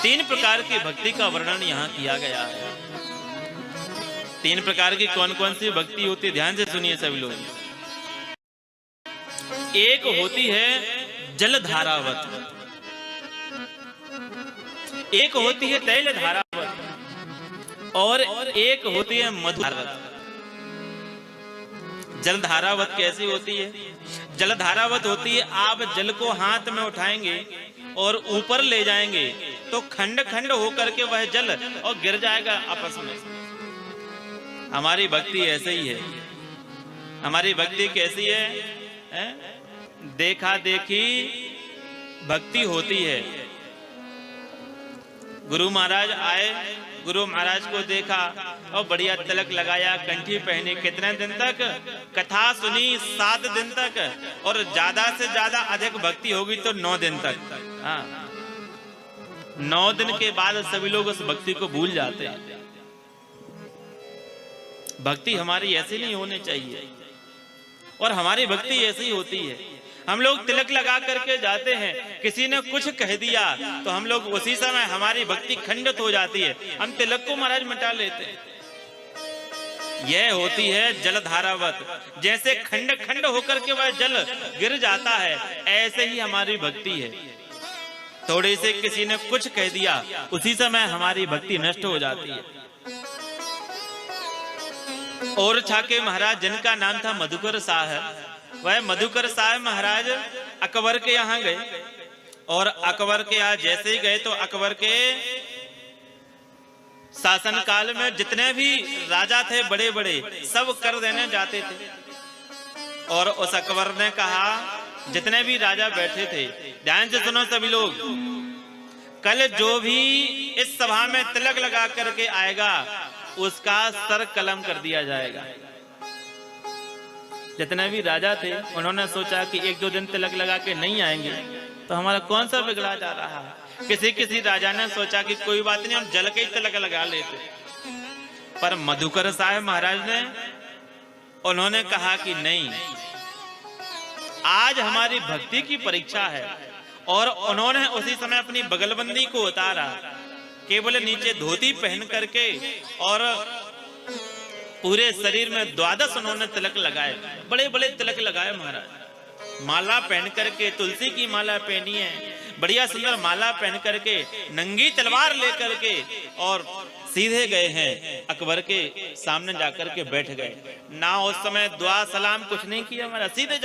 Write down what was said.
तीन प्रकार की भक्ति का वर्णन यहाँ किया गया है। तीन प्रकार की कौन कौन सी भक्ति होती है, ध्यान से सुनिए सभी लोग। एक होती है जलधारावत, एक होती है तैल धारावत, और एक होती है मधुधारावत। जलधारावत कैसी होती है? जलधारावत होती है आप जल को हाथ में उठाएंगे और ऊपर ले जाएंगे तो खंड खंड होकर के वह जल और गिर जाएगा आपस में। हमारी भक्ति ऐसे ही है। हमारी भक्ति कैसी है? देखा देखी भक्ति होती है। गुरु महाराज आए, गुरु महाराज को देखा और बढ़िया तिलक लगाया, कंठी पहनी। कितने दिन तक कथा सुनी? 7 दिन तक, और ज्यादा से ज्यादा अधिक भक्ति होगी तो 9 दिन तक। हाँ, 9 दिन के बाद सभी लोग उस भक्ति को भूल जाते हैं। भक्ति हमारी ऐसी नहीं होनी चाहिए, और हमारी भक्ति ऐसी होती है। हम लोग तिलक लगा करके जाते हैं, किसी ने कुछ कह दिया तो हम लोग उसी समय हमारी भक्ति खंडित हो जाती है, हम तिलक को महाराज मिटा लेते हैं। यह होती है जलधारावत। जैसे खंड खंड होकर के वह जल गिर जाता है, ऐसे ही हमारी भक्ति है। थोड़े से किसी ने कुछ कह दिया, उसी समय हमारी भक्ति नष्ट हो जाती है। और छाके महाराज, जिनका नाम था मधुकर साहब, वह मधुकर साहब महाराज अकबर के यहाँ गए, और अकबर के यहाँ जैसे ही गए तो अकबर के शासन काल में जितने भी राजा थे बड़े बड़े, सब कर देने जाते थे। और उस अकबर ने कहा, जितने भी राजा बैठे थे, ध्यान से सुनो सभी लोग, कल जो भी इस सभा में तिलक लगा करके आएगा उसका सर कलम कर दिया जाएगा। जितने भी राजा थे उन्होंने सोचा कि 1-2 दिन तिलक लगा के नहीं आएंगे तो हमारा कौन सा बिगड़ा जा रहा है। किसी राजा ने सोचा कि कोई बात नहीं, हम जल के ही तिलक लगा लेते। पर मधुकर साहब महाराज ने, उन्होंने कहा कि नहीं, आज हमारी भक्ति की परीक्षा है। और उन्होंने उसी समय अपनी बगलबंदी को उतारा, केवल नीचे धोती पहन करके, और पूरे शरीर में 12 उन्होंने तिलक लगाए, बड़े बड़े तिलक लगाए महाराज। माला पहन करके, तुलसी की माला पहनी है, बढ़िया सुंदर माला पहन करके, नंगी तलवार लेकर के, और सीधे गए हैं अकबर के सामने जाकर के बैठ गए। ना उस समय दुआ सलाम कुछ नहीं किया महाराज, सीधे